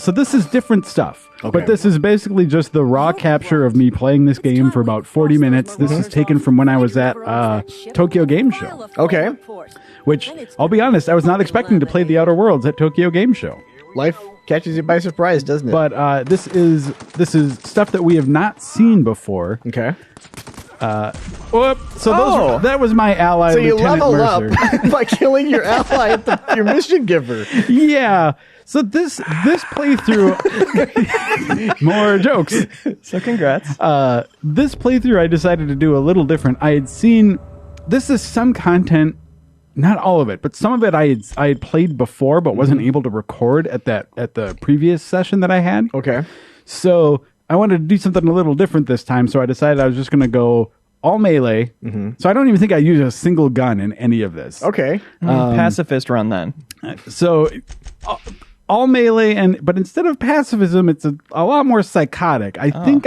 So this is different stuff, Okay. but this is basically just the raw capture of me playing this game for about 40 minutes. This is taken from when I was at Tokyo Game Show. Okay. Which, I'll be honest, I was not expecting to play The Outer Worlds at Tokyo Game Show. Life catches you by surprise, doesn't it? But this is stuff that we have not seen before. Okay. That was my ally, So you Lieutenant level Mercer. up by killing your ally, your mission giver. Yeah. So this playthrough, more jokes. So congrats. This playthrough, I decided to do a little different. I had seen, this is some content, not all of it, but some of it I had played before, but wasn't able to record at the previous session that I had. Okay. So I wanted to do something a little different this time. So I decided I was just going to go all melee. So I don't even think I use a single gun in any of this. Okay. Pacifist run then. So all melee, but instead of pacifism, it's a lot more psychotic. I think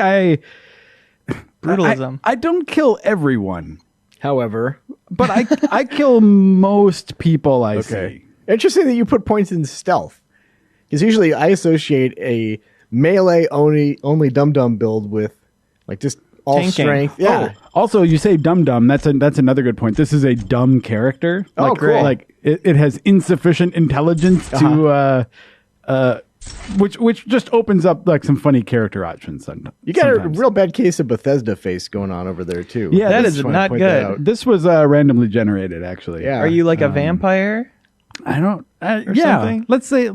Brutalism. I don't kill everyone, However, but I kill most people I see. Interesting that you put points in stealth. Because usually I associate a melee only dum-dum build with like just all Tanking. strength. Yeah. Oh, also, you say dum-dum. That's another good point. This is a dumb character. Oh, like, cool. Like it has insufficient intelligence to which just opens up like some funny character options. You got sometimes. a real bad case of Bethesda face going on over there too. Yeah, That this is Just wanna not point that good. out. This was randomly generated, actually. Yeah. Are you like a vampire? I don't. Or Yeah, something? let's say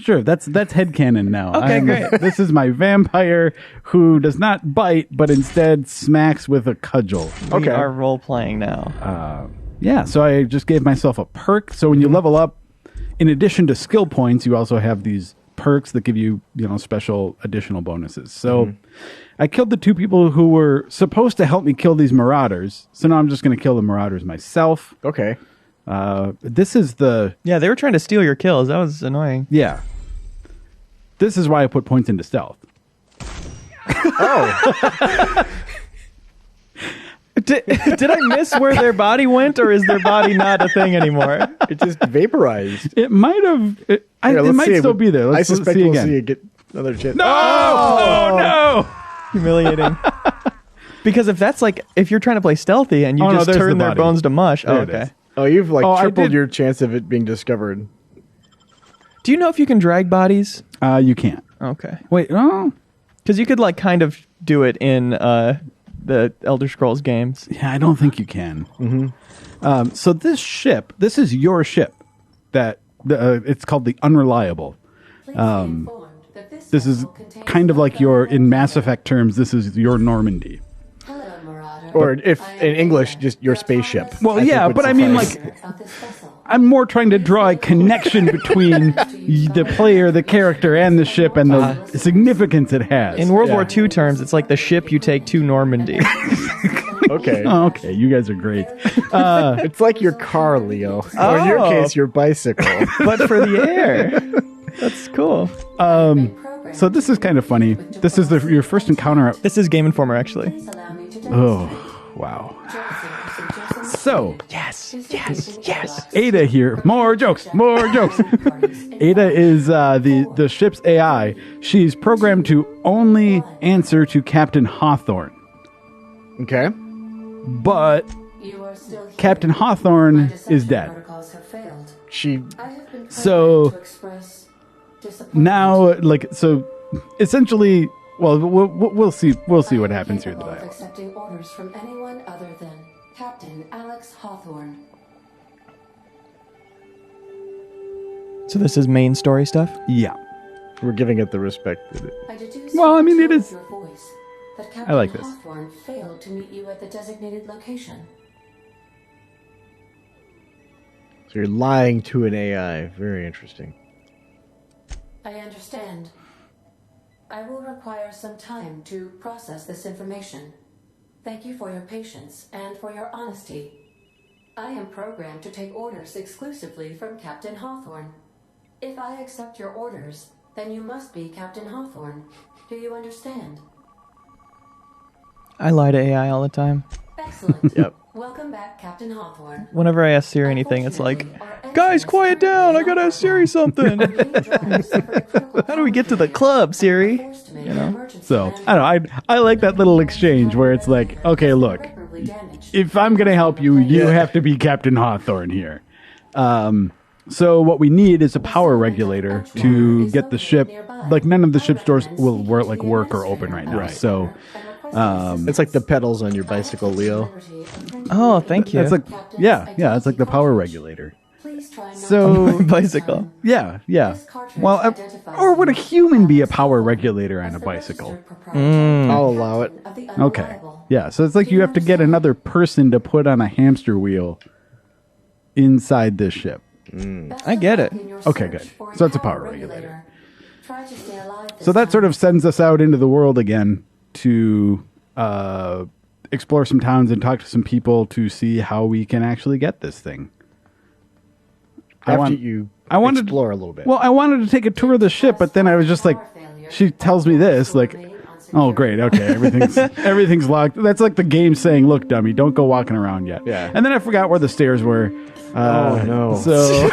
sure. That's headcanon now. Okay, great. This is my vampire who does not bite, but instead smacks with a cudgel. We are role playing now. Yeah, so I just gave myself a perk. So when you level up, in addition to skill points, you also have these perks that give you special additional bonuses. So I killed the two people who were supposed to help me kill these marauders. So now I'm just going to kill the marauders myself. Okay. This is the Yeah, they were trying to steal your kills. That was annoying. yeah. This is why I put points into stealth. Oh. Did I miss where their body went, or is their body not a thing anymore? It just vaporized. It might have. It Let's might see. still be there. Let's I suspect see we'll again. see it get another chance. No! Oh no! Humiliating. Because if you're trying to play stealthy and you Oh, no, just there's turn the their body. bones to mush. There Oh, it okay. is. Oh, you've I tripled did- your chance of it being discovered. Do you know if you can drag bodies? You can't. Okay. Wait. Oh. Because you could kind of do it in the Elder Scrolls games. Yeah, I don't think you can. So this is your ship. That it's called the Unreliable. This is kind of like in Mass Effect terms. This is your Normandy. Or if in English, just your spaceship. Well, I think yeah, would but I mean, suffice. I'm more trying to draw a connection between the player, the character, and the ship, and the significance it has. In World War II terms, it's like the ship you take to Normandy. Okay. Oh, okay, you guys are great. It's like your car, Leo. Or in your Oh. case, your bicycle. But for the air. That's cool. So this is kind of funny. This is your first encounter. This is Game Informer, actually. Oh, wow. So, Yes. Ada here. More jokes. Ada is the ship's AI. She's programmed to only answer to Captain Hawthorne. Okay. But Captain Hawthorne is dead. So now, essentially, well, we'll see what happens here in the dialogue. Accepting orders from anyone other than Captain Alex Hawthorne. So this is main story stuff? Yeah. We're giving it the respect that it... I deduce Well, I mean, from it is- your voice that I Captain like this. Hawthorne failed to meet you at the designated location. So you're lying to an AI. Very interesting. I understand. I will require some time to process this information. Thank you for your patience and for your honesty. I am programmed to take orders exclusively from Captain Hawthorne. If I accept your orders, then you must be Captain Hawthorne. Do you understand? I lie to AI all the time. Excellent. Yep. Welcome back, Captain Hawthorne. Whenever I ask Siri anything, it's like, guys, quiet down. I gotta ask Siri something. How do we get to the club, Siri? You know? So I don't know. I like that little exchange where it's like, okay, look, if I'm going to help you, you have to be Captain Hawthorne here. So what we need is a power regulator to get the ship. Like none of the ship's doors will work or open right now. Right. So It's like the pedals on your bicycle, Leo. Oh, thank you. it's like it's like the power regulator. So bicycle. Yeah. Well, or would a human be a power regulator on a bicycle? I'll allow it. Okay. Yeah, so it's like you have to get another person to put on a hamster wheel inside this ship. I get it. Okay, good. So it's a power regulator. So that sort of sends us out into the world again to explore some towns and talk to some people to see how we can actually get this thing. I wanted to explore a little bit. Well, I wanted to take a tour of the ship, but then I was just like, she tells me this, like, oh, great, okay, everything's locked. That's like the game saying, look, dummy, don't go walking around yet. Yeah. And then I forgot where the stairs were. Oh, no. So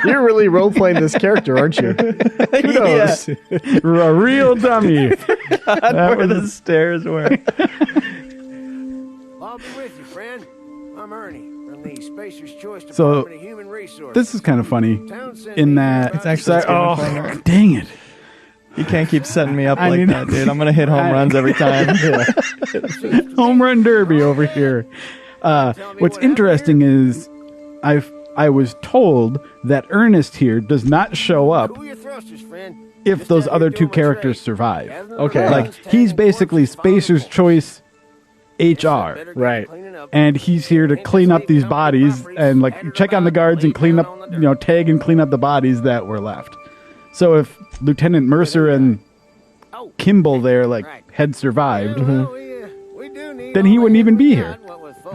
You're really role-playing this character, aren't you? Who knows? a real dummy. Where the stairs were. I'll be with you, friend. I'm Ernie from the Spacer's Choice So, Department of Human Resources. This is kind of funny in that It's actually dang it. You can't keep setting me up I like mean- that, dude. I'm gonna hit home runs every time. Home run derby over here. What's interesting is I was told that Ernest here does not show up Cool your thrusters, friend. if those other two characters survive. Okay. Like he's basically Spacer's Choice HR. Right. And he's here to clean up these bodies and like check on the guards and clean up, tag and clean up the bodies that were left. So if Lieutenant Mercer and Kimball there had survived, then he wouldn't even be here.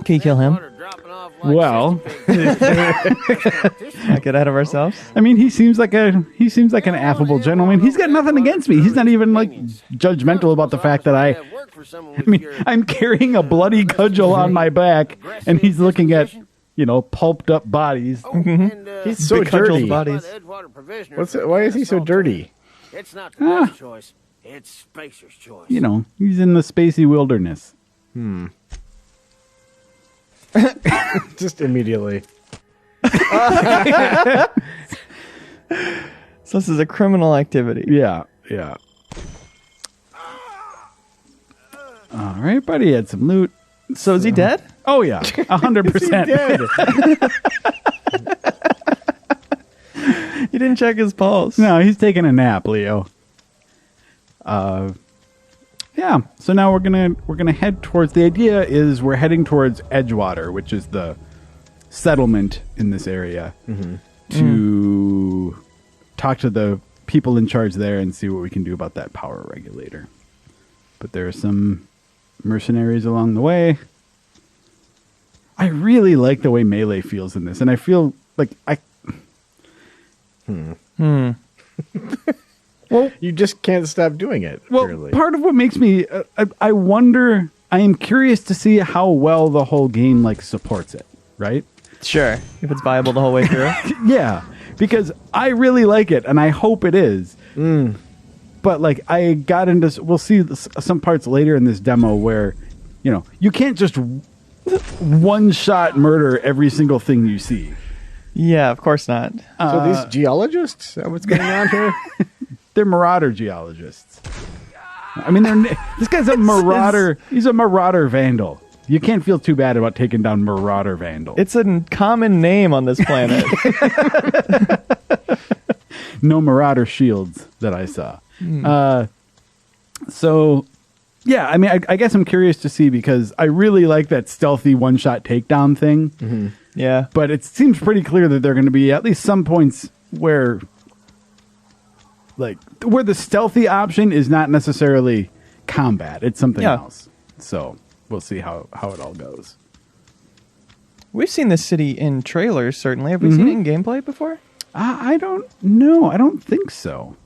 Can you kill him? Well, Not get ahead of ourselves. I mean, he seems like an affable gentleman. He's got nothing against me. He's not even judgmental about the fact that I'm carrying a bloody cudgel on my back, and he's looking at pulped up bodies. He's so Big cudgels dirty. bodies. Why is he so dirty? It's not the best choice. It's Spacer's Choice. He's in the spacey wilderness. Just immediately. So this is a criminal activity. Yeah. All right, buddy, had some loot. So is he dead? Oh yeah, 100%. You didn't check his pulse. No, he's taking a nap, Leo. Yeah. So now we're gonna head towards. The idea is we're heading towards Edgewater, which is the settlement in this area, to talk to the people in charge there and see what we can do about that power regulator. But there are some mercenaries along the way. I really like the way melee feels in this, and I feel like Well, you just can't stop doing it. Well, apparently. part of what makes me, I wonder, I am curious to see how well the whole game supports it, right? Sure. If it's viable the whole way through. Yeah, because I really like it, and I hope it is. But I got into, we'll see some parts later in this demo where, you can't just one-shot murder every single thing you see. Yeah, of course not. So these geologists, is that what's going on here? They're marauder geologists. I mean, this guy's a marauder. He's a marauder vandal. You can't feel too bad about taking down marauder vandal. It's a common name on this planet. No marauder shields that I saw. So, yeah, I mean, I guess I'm curious to see because I really like that stealthy one-shot takedown thing. Yeah. But it seems pretty clear that there are going to be at least some points where the stealthy option is not necessarily combat. It's something else. So we'll see how it all goes. We've seen this city in trailers, certainly. Have we seen it in gameplay before? I don't know. I don't think so.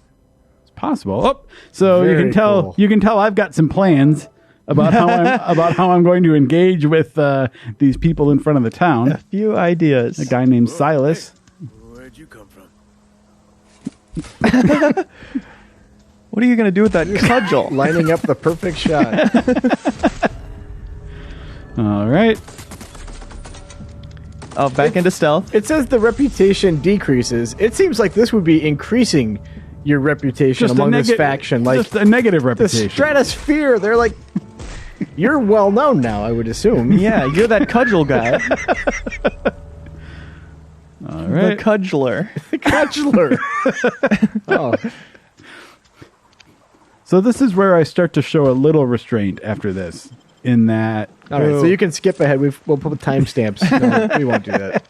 It's possible. Oh, so Very you can tell cool. you can tell I've got some plans. about how I'm going to engage with these people in front of the town. A few ideas. A guy named Silas. Where'd you come from? What are you going to do with that cudgel? Lining up the perfect shot. All right. Oh, back into stealth. It says the reputation decreases. It seems like this would be increasing your reputation among this faction. Like just a negative the reputation. stratosphere. They're like, you're well known now, I would assume. Yeah, you're that cudgel guy. All The right. cudgeler. The cudgeler. Oh, So this is where I start to show a little restraint after this. In that, all right. So you can skip ahead. We'll put timestamps. No, we won't do that.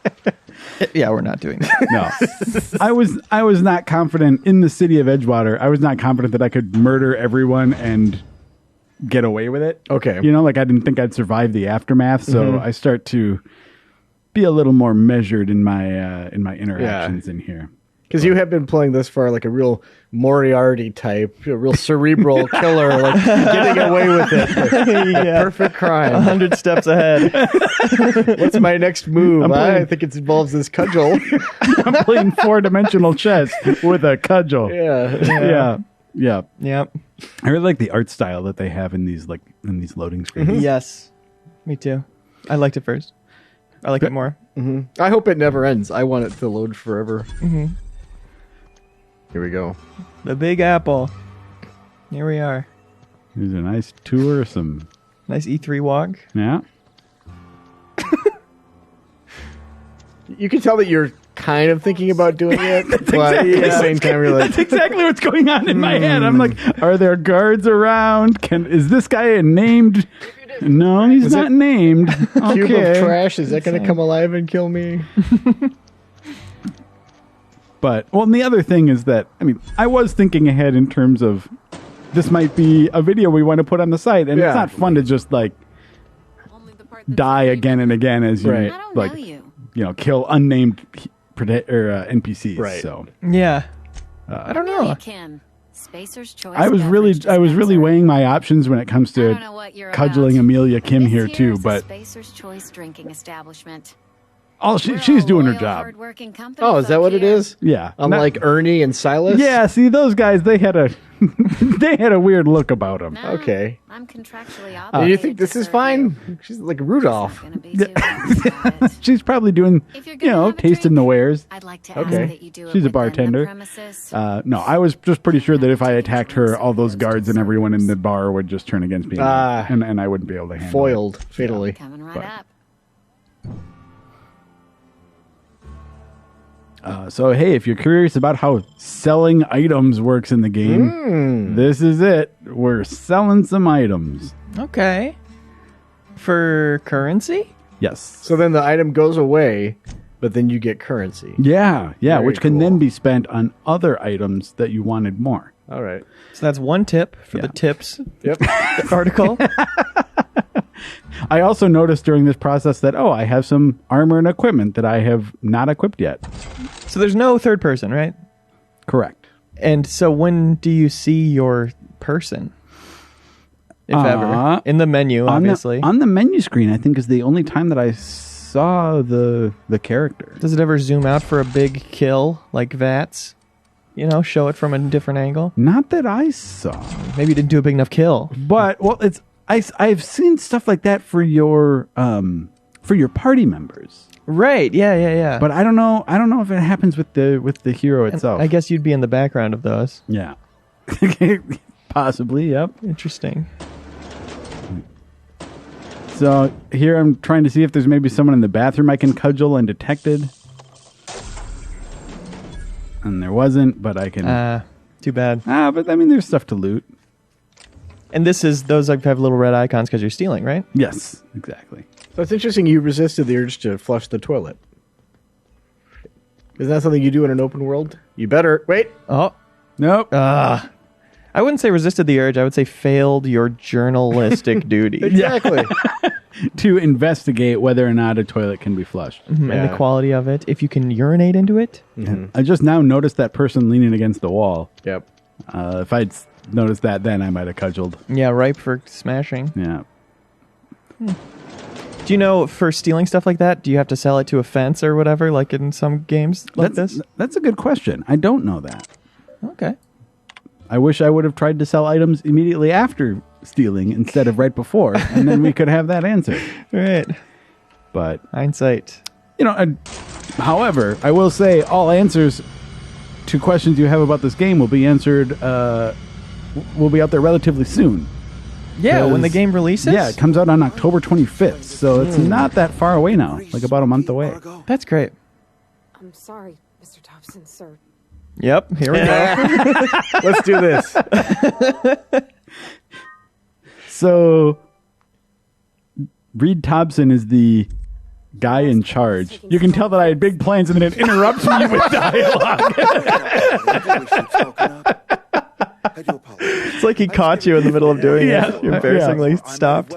Yeah, we're not doing that. no, I was not confident in the city of Edgewater. I was not confident that I could murder everyone and get away with it. Okay. You know, like I didn't think I'd survive the aftermath. So I start to be a little more measured in my interactions in here. Because you have been playing this far like a real Moriarty type, a real cerebral killer, like getting away with it. Yeah. Perfect crime. 100 steps ahead. What's my next move? I'm playing- I think it involves this cudgel. I'm playing 4-dimensional chess with a cudgel. Yeah. Yeah. Yep. I really like the art style that they have in these loading screens. Yes. Me too. I liked it first. I like it more. I hope it never ends. I want it to load forever. Here we go. The Big Apple. Here we are. Here's a nice tour. Some Nice E3 walk. yeah. You can tell that you're kind of thinking about doing it, but exactly- at the same time you're like, That's exactly what's going on in my head. I'm like, are there guards around? Is this guy a named? No, he's not named. cube Okay. of trash, is that going to come alive and kill me? But, well, and the other thing is that, I mean, I was thinking ahead in terms of this might be a video we want to put on the site. And Yeah. it's not fun to just, like, die again and again as you, Right. I don't like, know you. kill unnamed NPCs. Right. So Yeah. I don't Really, know. Kim. Spacer's choice. I was really weighing my options when it comes I don't to know what you're cudgeling about. Amelia Kim This here too. is a But Spacer's Choice drinking establishment. she's doing her job. Hard-working company Oh, is that what it is? Yeah. Unlike Ernie and Silas? Yeah, see those guys, they had a they had a weird look about them. No, Okay. I'm contractually And obligated. you think this to is serve fine? you. She's like Rudolph. Not gonna be too long about it. She's probably doing, If you're gonna have a tasting drink, the wares. I'd like to Okay. ask that you do it She's a within the bartender. premises. No, I was just pretty sure that if I attacked her, all those guards and everyone in the bar would just turn against me, and I wouldn't be able to handle Foiled, fatally. Coming right but- up. it. So hey, if you're curious about how selling items works in the game, this is it. We're selling some items. Okay. For currency? Yes. So then the item goes away, but then you get currency. Yeah, Very which can cool. then be spent on other items that you wanted more. All right. So that's one tip for the Yeah. tips Yep. article. I also noticed during this process that, I have some armor and equipment that I have not equipped yet. So there's no third person, right? Correct. And so when do you see your person? If ever. In the menu, obviously. On the menu screen, I think, is the only time that I saw the character. Does it ever zoom out for a big kill like VATS? Show it from a different angle? Not that I saw. Maybe you didn't do a big enough kill. But, it's I've seen stuff like that for your party members. Right, yeah. But I don't know if it happens with the hero itself. I guess you'd be in the background of those. Yeah. Possibly, yep. Interesting. So here I'm trying to see if there's maybe someone in the bathroom I can cudgel undetected. And there wasn't, but I can... Too bad. but I mean, there's stuff to loot. And those like have little red icons because you're stealing, right? Yes, exactly. So it's interesting you resisted the urge to flush the toilet. Isn't that something you do in an open world? You better. Wait. Oh. Nope. I wouldn't say resisted the urge. I would say failed your journalistic duty. Exactly. To investigate whether or not a toilet can be flushed. And the quality of it. If you can urinate into it. I just now noticed that person leaning against the wall. Yep. If I'd noticed that then, I might have cudgeled. Yeah, ripe for smashing. Yeah. Do you know, for stealing stuff like that, do you have to sell it to a fence or whatever, like in some games like this? That's a good question. I don't know that. Okay. I wish I would have tried to sell items immediately after stealing instead of right before, and then we could have that answer. Right. But, Hindsight. however, I will say all answers to questions you have about this game will be answered, will be out there relatively soon. Yeah, when the 'Cause- game releases? Yeah, it comes out on October 25th, so it's not that far away now, like about a month away. That's great. I'm sorry, Mr. Thompson, sir. Yep, here we go. Let's do this. So, Reed Thompson is the guy in charge. You can tell that I had big plans and then it interrupts me with dialogue. It's like he caught you in the middle of doing it. You embarrassingly stopped.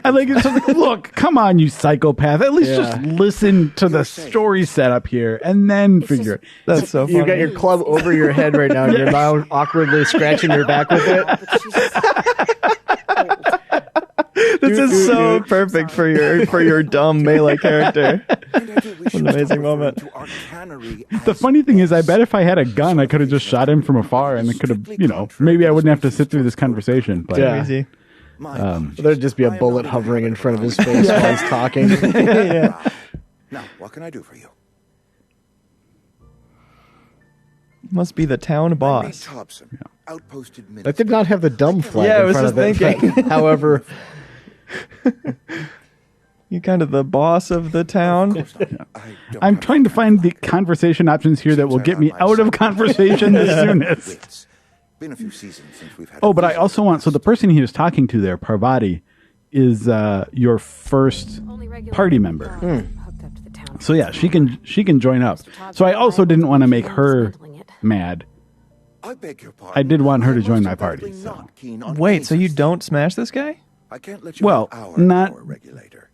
I like it's like, look, come on, you psychopath. At least just listen to the story setup here and then figure it. That's so funny. You got your club over your head right now, and you're now awkwardly scratching your back with it. This is so perfect for your dumb melee character. What an amazing moment. The funny thing is, I bet if I had a gun, I could have just shot him from afar and it could have, maybe I wouldn't have to sit through this conversation. But Yeah. Easy. There'd just be a bullet hovering in front of his face while he's talking. Now, what can I do for you? Must be the town boss. Thompson, outposted That minister. did not have the dumb flag Yeah, I in was front of just it. thinking. However, You kind of the boss of the town. I'm trying to find the conversation options here that will get me out of conversation the soonest. It's been a few seasons since we've had. Oh, but I also want, so the person he was talking to there, Parvati, is your first party member. Hooked up to the town. So yeah, she can join up. So I also didn't want to make her mad. I beg your pardon. I did want her to I'm join most my party, undoubtedly so. not keen on Wait, so you cases. don't smash this guy? I can't let you Well, have our not- power regulator.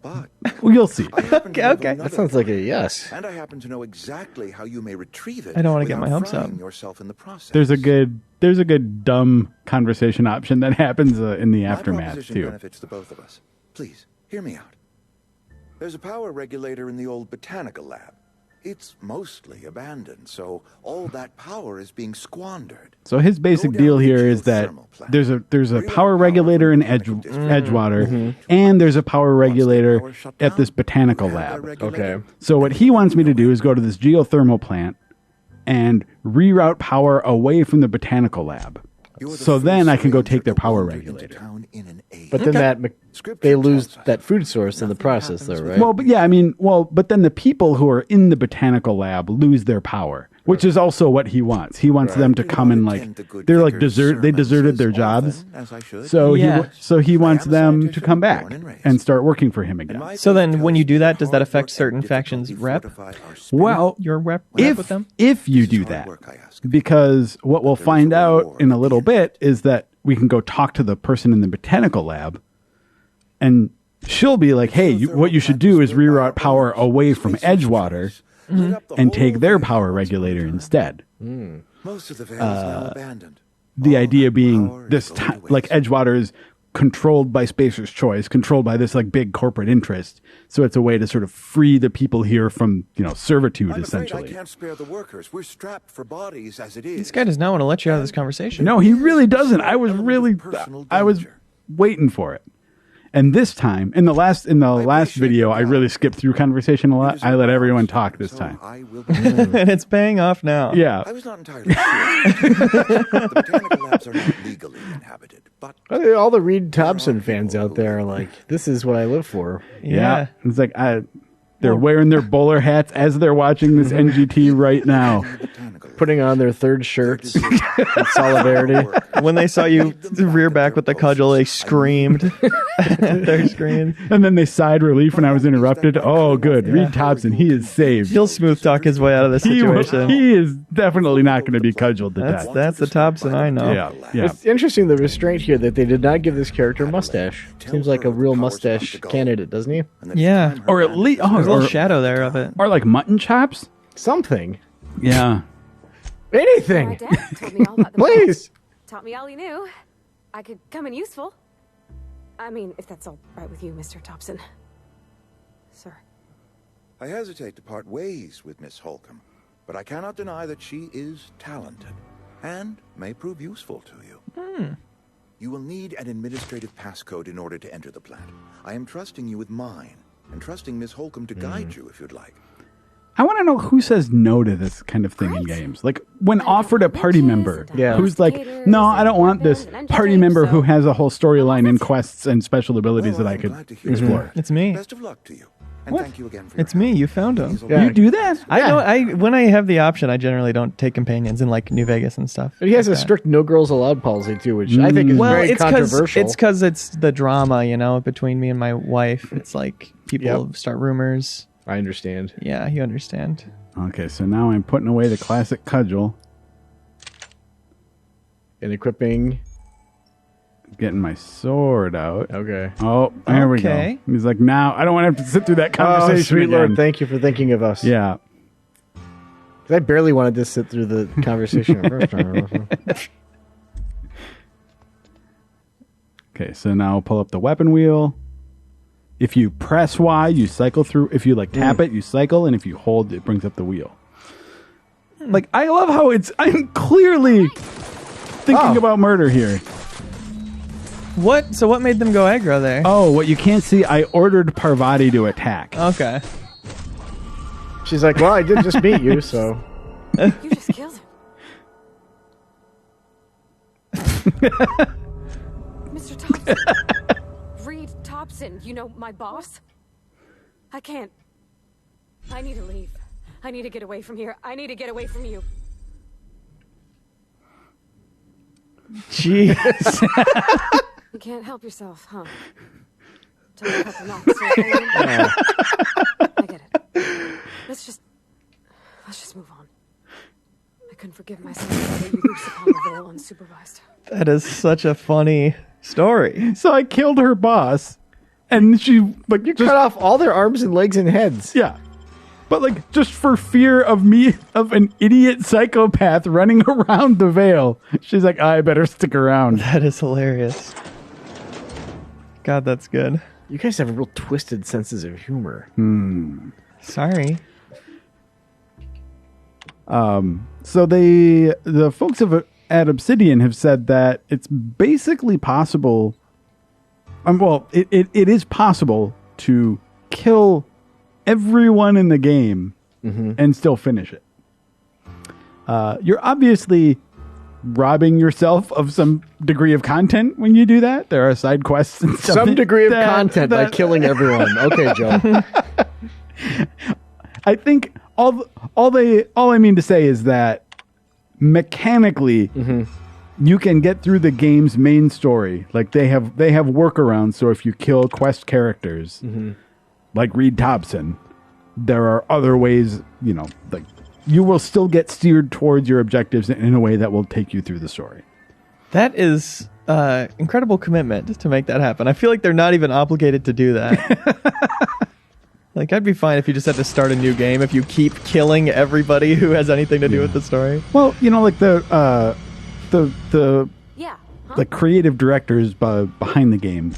But Well, you'll see. I happen to have Okay. another that sounds like a plan, yes. and I happen to know exactly how you may retrieve it. I don't wanna get without my hopes frying up. yourself in the process. There's a good dumb conversation option that happens in the My aftermath proposition too. benefits the both of us. Please, hear me out. There's a power regulator in the old botanical lab. It's mostly abandoned, so all that power is being squandered. So his basic Go deal down here the is that geothermal plant. there's a Real power power regulator in from the chemical district. Edgewater, and there's a power regulator Power shut at this down. botanical We have lab. that regulator. Okay. So what he wants me to do is go to this geothermal plant and reroute power away from the botanical lab. You're the So first then I can go stranger take their to power wander into regulator. town in an age. But then Scripture they lose tells us that food source in the nothing process, though, happens right? Well, but yeah, I mean, but then the people who are in the botanical lab lose their power, which is also what he wants. He wants them to You come don't and like attend the good they're like vicar's they deserted their sermons jobs. as I should. So Yeah. he wants I am a them to scientist, come back born and raised. and start working for him again. And my So then faith when you tells do me that, does that hard affect work certain and factions' difficulty rep? fortify our spirit. Well, Your rep if with them? if you This is do hard that, work, I ask. because what we'll there is find a out reward in a at little the end. bit is that we can go talk to the person in the botanical lab, and she'll be like, "Hey, what you should do is reroute power away from Edgewater and take their power regulator instead." Most of the van is now abandoned. The All idea that being power is this going to like waste. Edgewater is controlled by Spacer's Choice, controlled by this like big corporate interest. So it's a way to sort of free the people here from servitude, I'm afraid I essentially. can't spare the workers. We're strapped for bodies as it is. This guy does not want to let you out of this conversation. No, he really doesn't. I was Element of really, personal I was danger. waiting for it. And this time, in the last appreciate video, your I really skipped through conversation a lot. I let everyone talk this So time. I will And it's paying off now. Yeah. I was not entirely sure. The botanical labs are not legally inhabited, but All the Reed Thompson fans out there are like, this is what I live for. Yeah. It's like they're wearing their bowler hats as they're watching this NGT right now. botanical Putting on their third shirts in solidarity. When they saw you rear back with the cudgel, they screamed. Their screams. And then they sighed relief when I was interrupted. Oh, good. Reed Thompson, he is saved. He'll smooth talk his way out of this situation. He is definitely not going to be cudgeled to death. That's the Thompson I know. Yeah. It's interesting the restraint here that they did not give this character a mustache. Seems like a real mustache candidate, doesn't he? Yeah. Or at least, There's a little shadow there of it. or like mutton chops. Something. Yeah. My Anything. dad told me all about the Please. taught me all he knew. I could come in useful. I mean, if that's all right with you, Mr. Thompson. Sir. I hesitate to part ways with Miss Holcomb, but I cannot deny that she is talented and may prove useful to you. You will need an administrative passcode in order to enter the plant. I am trusting you with mine, and trusting Miss Holcomb to guide you if you'd like. I want to know who says no to this kind of thing in games. Like, when offered a party member who's like, no, I don't want this party member who has a whole storyline and quests and special abilities that I could explore. It's me. Best of luck to you, and thank you again for It's your me. You found him. Yeah. You do that? When I have the option, I generally don't take companions in like New Vegas and stuff. But he has like a that. strict no girls allowed policy too, which I think is very controversial. It's because it's the drama, between me and my wife. It's like people start rumors. I understand. Yeah, you understand. Okay, so now I'm putting away the classic cudgel. And equipping. Getting my sword out. Okay. Oh, there we go. He's like, now I don't want to have to sit through that conversation. Oh, sweet again. Lord, thank you for thinking of us. Yeah. 'Cause I barely wanted to sit through the conversation the first time. Okay, so now I'll pull up the weapon wheel. If you press Y, you cycle through. If you tap it, you cycle, and if you hold, it brings up the wheel. Like, I love how I'm clearly thinking about murder here. What? So what made them go aggro there? Oh, what you can't see, I ordered Parvati to attack. Okay. She's like, well, I did just beat you, so. You just killed him. Mr. Thompson. Reed Thompson, my boss? I can't. I need to leave. I need to get away from here. I need to get away from you. Jeez. You can't help yourself, huh? Took a couple knocks. I get it. Let's just move on. I couldn't forgive myself for letting you loose upon the veil unsupervised. That is such a funny story. So I killed her boss, and she You cut off all their arms and legs and heads. Yeah. But just for fear of an idiot psychopath running around the veil, she's like, I better stick around. That is hilarious. God, that's good. You guys have real twisted senses of humor. Sorry. So the folks at Obsidian have said that it's basically possible. It is possible to kill everyone in the game and still finish it. You're obviously robbing yourself of some degree of content when you do that. There are side quests and stuff. Some degree of content by killing everyone. Okay, Joe. I think all I mean to say is that mechanically you can get through the game's main story. Like they have workarounds, so if you kill quest characters like Reed Thompson, there are other ways, like you will still get steered towards your objectives in a way that will take you through the story. That is incredible commitment to make that happen. I feel like they're not even obligated to do that. Like, I'd be fine if you just had to start a new game if you keep killing everybody who has anything to do with the story. Well, like the Yeah. Huh? the creative directors behind the game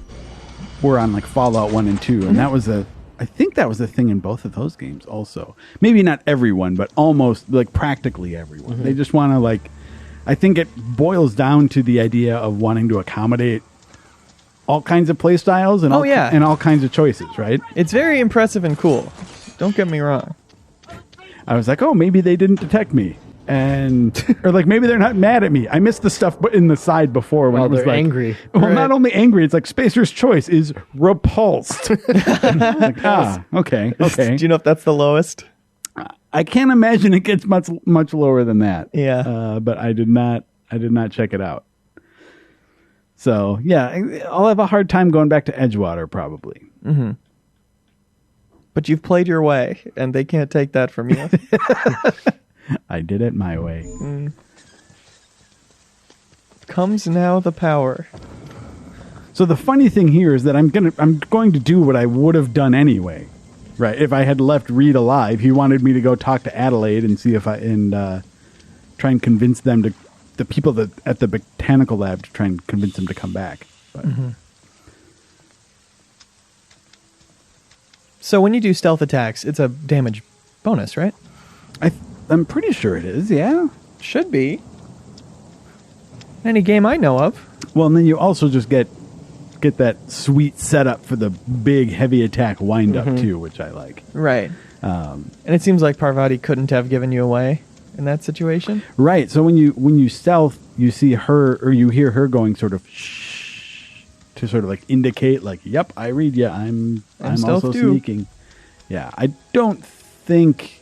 were on like Fallout 1 and 2, and that was I think that was the thing in both of those games also. Maybe not everyone, but almost like practically everyone. They just want to I think it boils down to the idea of wanting to accommodate all kinds of play styles and and all kinds of choices, right? It's very impressive and cool. Don't get me wrong. I was like, oh, maybe they didn't detect me. And or maybe they're not mad at me. I missed the stuff in the side before when it was they're angry. Well, not only angry, it's like Spacer's choice is repulsed. Okay. Do you know if that's the lowest? I can't imagine it gets much lower than that. Yeah. But I did not check it out. So yeah, I'll have a hard time going back to Edgewater probably. But you've played your way, and they can't take that from you. I did it my way. Comes now the power. So the funny thing here is that I'm going to do what I would have done anyway, right? If I had left Reed alive, he wanted me to go talk to Adelaide and see if try and convince them the people that at the botanical lab to try and convince him to come back. But So when you do stealth attacks, it's a damage bonus, right? I'm pretty sure it is. Yeah. Should be. Any game I know of. Well, and then you also just get that sweet setup for the big heavy attack wind up too, which I like. Right. And it seems like Parvati couldn't have given you away in that situation. Right. So when you stealth, you see her or you hear her going sort of shh to sort of like indicate like, "Yep, I read you. I'm stealth also too." sneaking." Yeah, I don't think.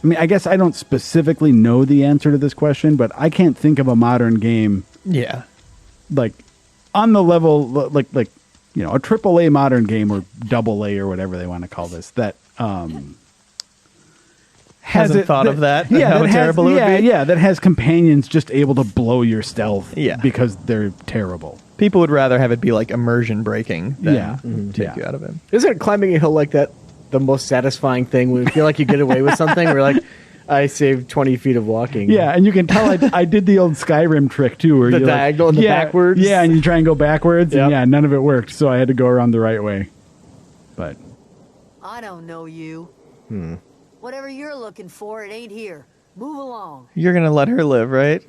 I mean, I guess I don't specifically know the answer to this question, but I can't think of a modern game Yeah. like on the level like you know, a AAA modern game or AA or whatever they want to call this that Hasn't thought of that. Yeah, how that has, terrible it would be. yeah, that has companions just able to blow your stealth Yeah. because they're terrible. People would rather have it be like immersion breaking than Yeah. take Yeah. you out of it. Isn't climbing a hill like that the most satisfying thing when you feel like you get away with something? We're like, I saved 20 feet of walking. Yeah, and you can tell I did the old Skyrim trick too, where The you diagonal and the backwards? Yeah, and you try and go backwards, Yep. and yeah, none of it worked, so I had to go around the right way. But I don't know you. Whatever you're looking for, it ain't here. Move along. You're going to let her live, right?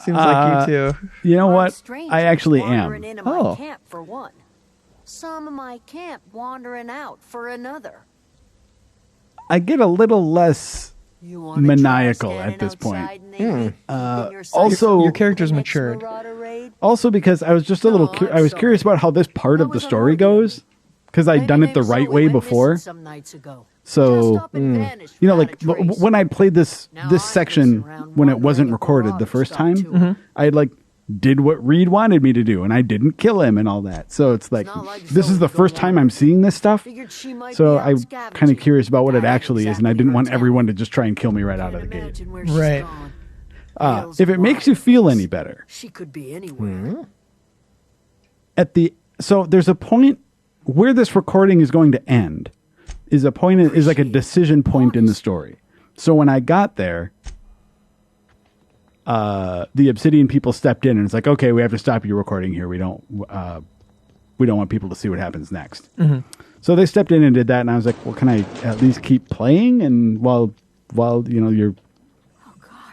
Seems like you too. you know I'm what? strange I actually wandering am. into my Oh. camp for one. Some of my camp wandering out for another. I get a little less. You wanna Maniacal try at standing this point. outside naked, keeping your sights also- on Your character's the next matured. Marauder raid? Also, because I was just a little, No, I'm I was sorry. curious about how this part I of the was story unworthy. goes, because I'd done Maybe it the named right Zoe way went missing before. some nights ago. So, Just up and vanished you know, without like a trace. when I played this Now this I'm section pacing around when it wondering wasn't if recorded the Marauders first got time, to him. I like did what Reed wanted me to do, and I didn't kill him and all that. So it's like not like this is Zoe the first going time on. I'm seeing this stuff. Figured she might So be out I'm kind scavenging. of curious about what it That ain't actually is, and I exactly didn't her want town. everyone to just try and kill me right out of the Can't gate. imagine where she's Right. gone. Hills If it and makes you feel wilderness. any better, She could be anywhere. so there's a point where this recording is going to end. Is like a decision point in the story. So when I got there, the Obsidian people stepped in and it's like, okay, we have to stop your recording here. We don't want people to see what happens next. So they stepped in and did that, and I was like, well, can I at least keep playing? And while you know you're,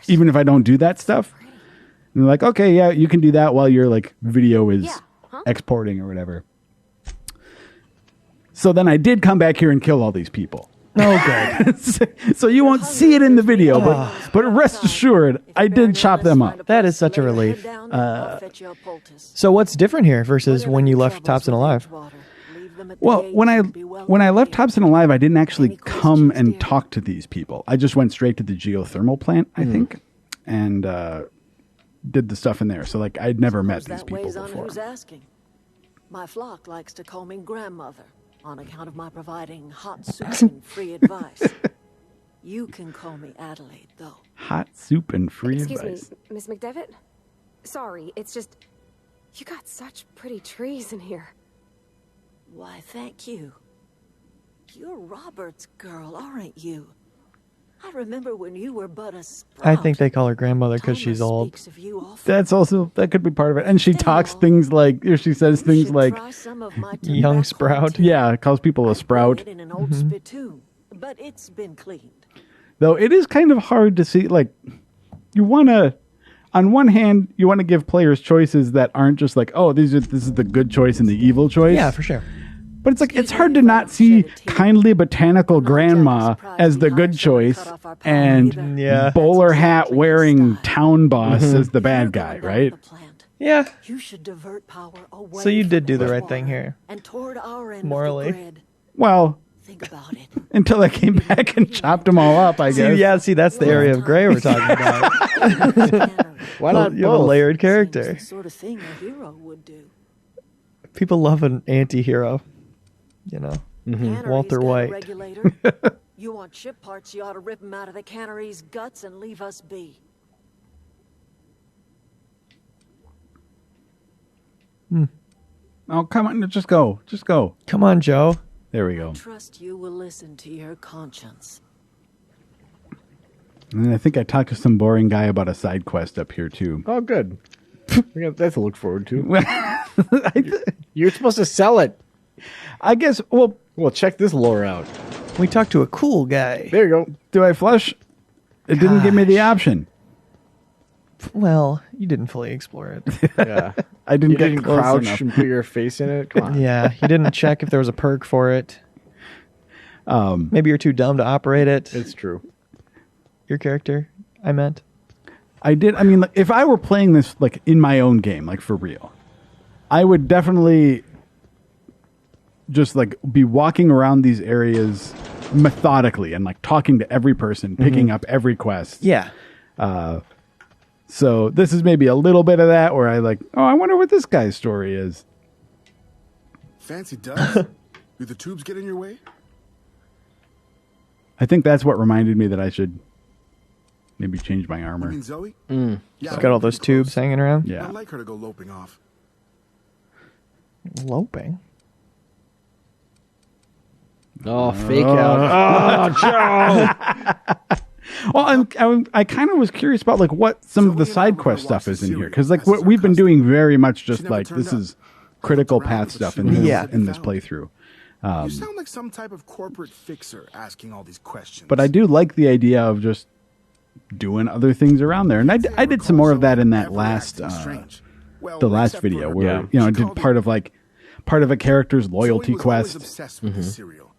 even if I don't do that stuff, and they're like, okay, yeah, you can do that while your like video is exporting or whatever. So then I did come back here and kill all these people. Oh, good. So you won't see it in the video, but rest assured, I did chop them up. That is such a relief. So what's different here versus when you left Thompson alive? Well, when I left Thompson alive, I didn't actually come and talk to these people. I just went straight to the geothermal plant, I think, and did the stuff in there. So like I'd never met these people weighs on before. who's asking. My flock likes to call me grandmother on account of my providing hot soup and free advice. You can call me Adelaide, though. Hot soup and free Excuse advice. me, Miss McDevitt? Sorry, it's just... You got such pretty trees in here. Why, thank you. You're Robert's girl, aren't you? I remember when you were but a sprout. I think they call her grandmother because she's Thomas old. speaks of you often. That could be part of it. And she talks things like, or she says You things should like, try some of my Young tobacco sprout. tea. yeah, calls people a I sprout. put it in an old spittoon, but it's been cleaned. Though it is kind of hard to see, like, you want to, on one hand, you want to give players choices that aren't just like, oh, this is the good choice and the evil choice. Yeah, for sure. But it's like, it's hard to not see kindly botanical grandma as the good choice and Yeah. bowler hat wearing town boss as the bad guy, right? Yeah. You should divert power away So you from did do the this right thing water here. and toward our end Morally. of the grid. Well, Think about it. until I came back and chopped them all up, I guess. See, that's the area of gray we're talking about. Why not You have a both? layered Seems character. the sort of thing a hero would do. People love an anti-hero. You know, Cannery's Walter got a White. regulator. You want ship parts, you ought to rip them out of the cannery's guts and leave us be. Oh, come on, just go. Just go. Come on, Joe. There we go. Trust you will listen to your conscience. And I think I talked to some boring guy about a side quest up here too. Oh, good. We got that to look forward to. I You're supposed to sell it. guess. Well, check this lore out. We talked to a cool guy. There you go. Do I flush? It didn't give me the option. Well, you didn't fully explore it. Yeah. I didn't You get didn't close crouch enough. and put your face in it. Come on. Yeah, you didn't check if there was a perk for it. Maybe you're too dumb to operate it. It's true. Your character, I meant. I did. I mean, like, if I were playing this like in my own game, like for real, I would definitely just like be walking around these areas methodically and like talking to every person, picking up every quest. Yeah. So this is maybe a little bit of that where I like, oh, I wonder what this guy's story is. Fancy ducks? Do the tubes get in your way? I think that's what reminded me that I should maybe change my armor. You mean Zoe? Mm. Yeah, Got all those pretty tubes close. hanging around. Yeah. I'd like her to go loping off. Loping. Oh, fake out. Oh, Joe. Well, I kind of was curious about like what some of the side quest stuff is in here because like what we've been doing very much just like this is critical path stuff in this, Yeah. in this playthrough. You sound like some type of corporate fixer asking all these questions. But I do like the idea of just doing other things around there, and I did some more of that in that last the last video where I did part of a character's loyalty quest. Obsessed with the cereal.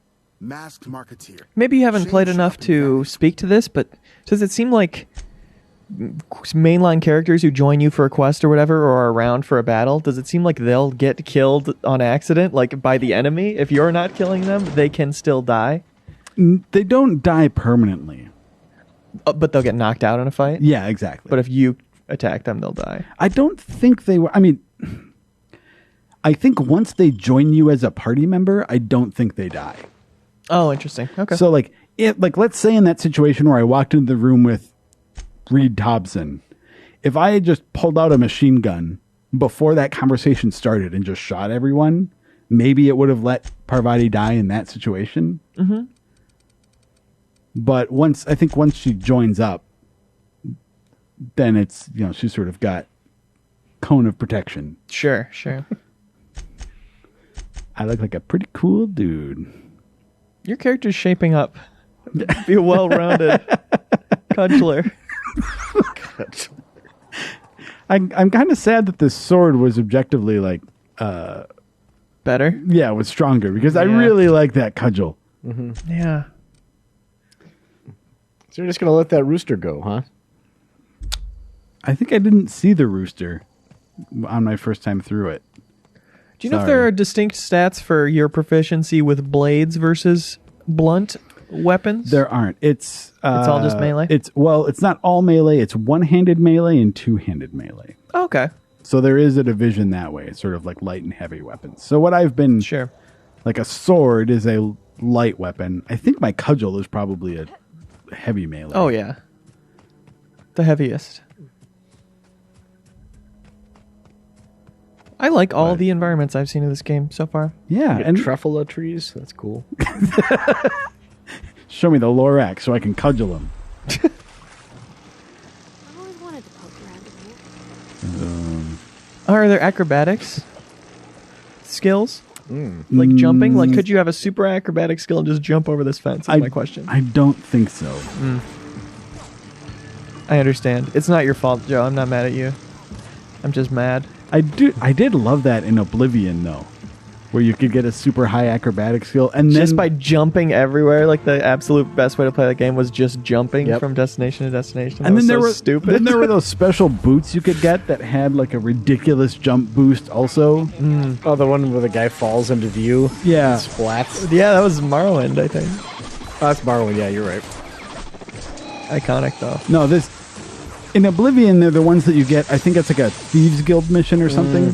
Masked marketeer. Maybe you haven't played enough to speak to this, but does it seem like mainline characters who join you for a quest or whatever or are around for a battle, does it seem like they'll get killed on accident, like by the enemy? If you're not killing them, they can still die? They don't die permanently. But they'll get knocked out in a fight? Yeah, exactly. But if you attack them, they'll die. I don't think they were. I mean, I think once they join you as a party member, I don't think they die. Oh, interesting. Okay. So let's say in that situation where I walked into the room with Reed Thompson, if I had just pulled out a machine gun before that conversation started and just shot everyone, maybe it would have let Parvati die in that situation. Mm-hmm. But once she joins up, then it's, she's sort of got cone of protection. Sure. I look like a pretty cool dude. Your character's shaping up. Be a well-rounded cudgeler. I'm kind of sad that this sword was objectively like better. Yeah, it was stronger because I really like that cudgel. Mm-hmm. Yeah. So you're just gonna let that rooster go, huh? I think I didn't see the rooster on my first time through it. Do you know if there are distinct stats for your proficiency with blades versus blunt weapons? There aren't. It's all just melee? It's not all melee. It's one-handed melee and two-handed melee. Okay. So there is a division that way. It's sort of like light and heavy weapons. So what I've been like a sword is a light weapon. I think my cudgel is probably a heavy melee. Oh yeah. The heaviest. I like all the environments I've seen in this game so far. Yeah, and truffula trees. That's cool. Show me the Lorax so I can cudgel them. I always wanted to poke around in here. Are there acrobatics skills? Like jumping? Like, could you have a super acrobatic skill and just jump over this fence? Is my question. I don't think so. I understand. It's not your fault, Joe. I'm not mad at you. I'm just mad. I did love that in Oblivion, though, where you could get a super high acrobatic skill and then Just by jumping everywhere, like the absolute best way to play the game was just jumping from destination to destination. And then there was were so stupid. Then there were those special boots you could get that had like a ridiculous jump boost. Also, Oh, the one where the guy falls into view. Yeah. And splats. Yeah, that was Morrowind, I think. Oh, that's Morrowind. Yeah, you're right. Iconic though. no, this in Oblivion they're the ones that you get. I think it's like a Thieves Guild mission or something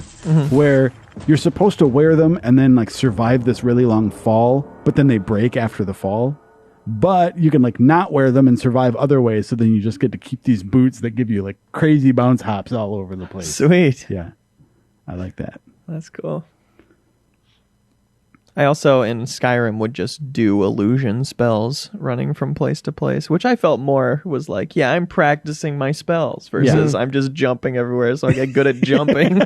where you're supposed to wear them and then like survive this really long fall, but then they break after the fall. But you can like not wear them and survive other ways, so then you just get to keep these boots that give you like crazy bounce hops all over the place. Sweet. Yeah. I like that. That's cool. I also, in Skyrim, would just do illusion spells running from place to place, which I felt more was like, yeah, I'm practicing my spells versus I'm just jumping everywhere so I get good at jumping.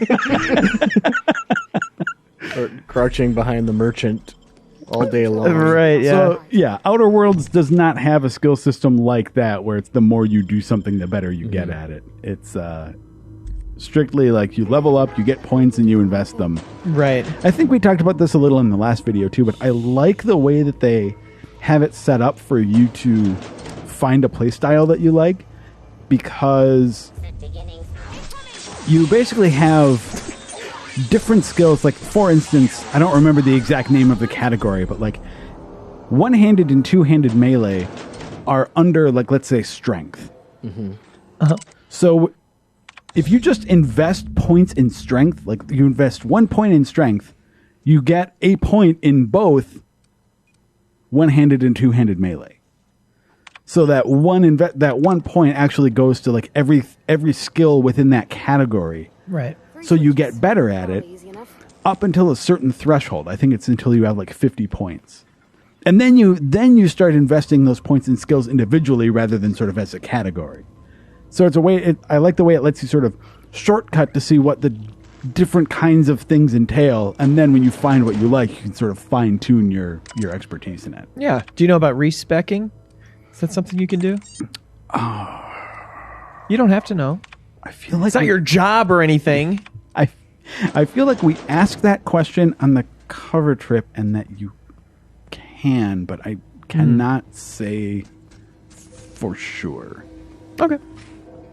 Or crouching behind the merchant all day long. Right, yeah. So, yeah, Outer Worlds does not have a skill system like that where it's the more you do something, the better you get at it. It's strictly like you level up, you get points, and you invest them. Right. I think we talked about this a little in the last video too, but I like the way that they have it set up for you to find a playstyle that you like, because you basically have different skills. Like, for instance, I don't remember the exact name of the category, but like one-handed and two-handed melee are under, like, let's say strength. So if you just invest points in strength, like you invest 1 point in strength, you get a point in both one-handed and two-handed melee. So that one point actually goes to like every skill within that category. Right. So you get better at it up until a certain threshold. I think it's until you have like 50 points. And then you start investing those points in skills individually rather than sort of as a category. So it's a way, I like the way it lets you sort of shortcut to see what the different kinds of things entail. And then when you find what you like, you can sort of fine tune your expertise in it. Yeah. Do you know about respecking? Is that something you can do? You don't have to know. I feel like It's not your job or anything. I feel like we asked that question on the cover trip and that you can, but I cannot say for sure. Okay.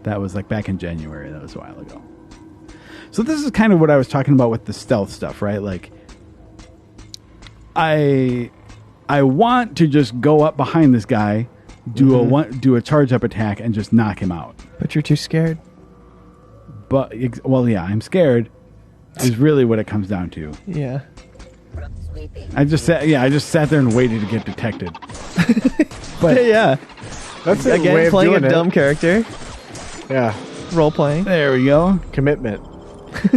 That was like back in January. That was a while ago. So this is kind of what I was talking about with the stealth stuff, right? Like, I want to just go up behind this guy, do a charge up attack, and just knock him out. But you're too scared. But well, yeah, I'm scared. Is really what it comes down to. Yeah. I just sat there and waited to get detected. But Yeah. That's a way Again, of playing a doing it. dumb character. Yeah. Role playing. there we go. Commitment.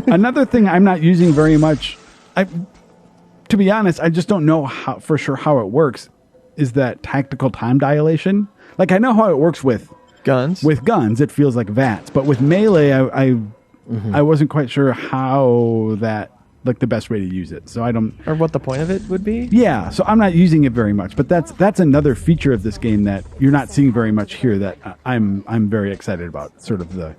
Another thing I'm not using very much, to be honest, I just don't know for sure how it works, is that tactical time dilation. Like, I know how it works with Guns. guns. It feels like VATS. But with melee, I wasn't quite sure how that, like, the best way to use it. So I don't... Or what the point of it would be. Yeah, so I'm not using it very much. But that's another feature of this game that you're not seeing very much here that I'm very excited about. Sort of the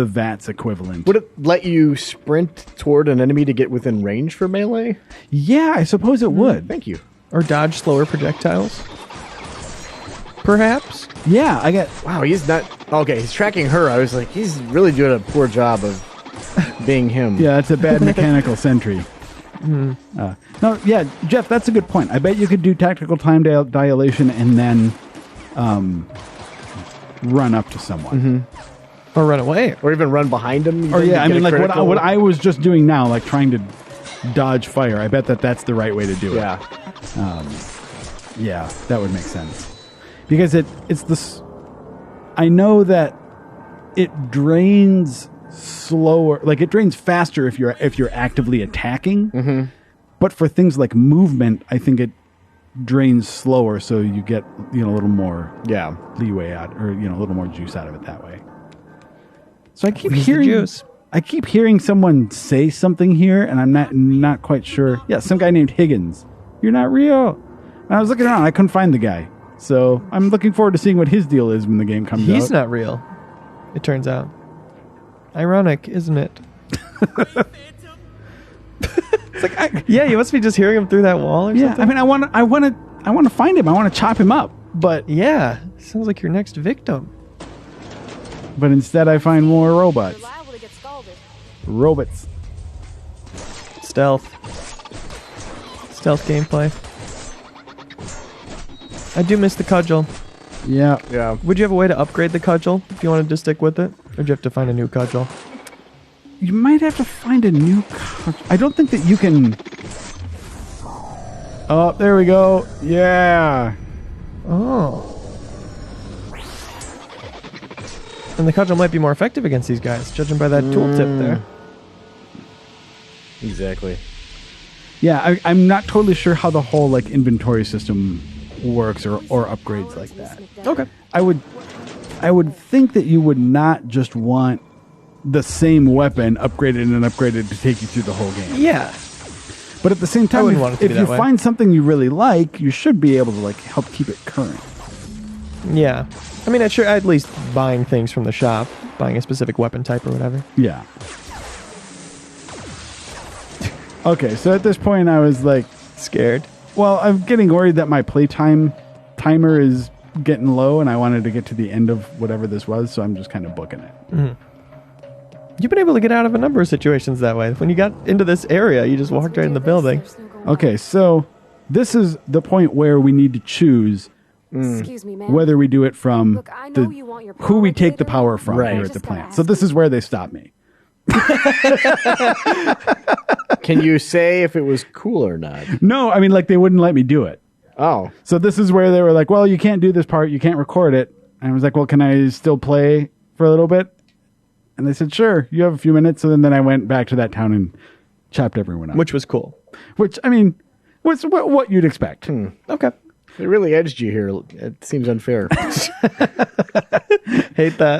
VATS equivalent. Would it let you sprint toward an enemy to get within range for melee? Yeah, I suppose it would. Thank you. Or dodge slower projectiles. Perhaps. Yeah, I get... Wow, he's not... Okay, he's tracking her. I was like, he's really doing a poor job of being him. Yeah, it's a bad mechanical sentry. No, yeah, Jeff, that's a good point. I bet you could do tactical time dilation and then run up to someone. Or run away. Or even run behind him. Or then yeah, I to get mean, a like critical. what I was just doing now, like trying to dodge fire. I bet that's the right way to do it. Yeah. Yeah, that would make sense. Because it's this... I know that it drains slower, like it drains faster if you're actively attacking. But for things like movement, I think it drains slower, so you get a little more leeway out, or a little more juice out of it that way. So I keep Where's the hearing juice? I keep hearing someone say something here, and I'm not quite sure. Yeah, some guy named Higgins. You're not real. And I was looking around, I couldn't find the guy. So I'm looking forward to seeing what his deal is when the game comes out. He's not real. It turns out. Ironic, isn't it? It's like, Yeah, you must be just hearing him through that wall or yeah. something. I mean, I want to find him. I want to chop him up. But Yeah, sounds like your next victim. instead, I find more robots. You're liable to get scalded. Robots. Stealth gameplay. I do miss the cudgel. Yeah. Yeah. Would you have a way to upgrade the cudgel if you wanted to stick with it? Or do you have to find a new cudgel? You might have to find a new... I don't think that you can... Oh, there we go. Yeah. Oh. And the cudgel might be more effective against these guys, judging by that tooltip there. Exactly. Yeah, I'm not totally sure how the whole like inventory system works or upgrades like that. Okay. I would think that you would not just want the same weapon upgraded and upgraded to take you through the whole game. Yeah. But at the same time, wouldn't want it to if be you that way. find something you really like, you should be able to like help keep it current. Yeah. I mean, sure, at least buying things from the shop, buying a specific weapon type or whatever. Yeah. Okay, so at this point I was like, Scared. well, I'm getting worried that my playtime timer is getting low and I wanted to get to the end of whatever this was, so I'm just kind of booking it. You've been able to get out of a number of situations that way. When you got into this area, you just walked right in the building. Okay, so this is the point where we need to choose Excuse me, ma'am. whether we do it from Look, I know you want your who we power take the data, power from Right. here I at the just gotta plant. So ask this is where they stop me. Can you say if it was cool or not? No, I mean, like, they wouldn't let me do it. Oh, So this is where they were like, well, you can't do this part. You can't record it. And I was like, well, can I still play for a little bit? And they said, sure, you have a few minutes. So then I went back to that town and chopped everyone up. Which was cool. Which I mean, was what you'd expect. Okay. they really edged you here. It seems unfair. Hate that.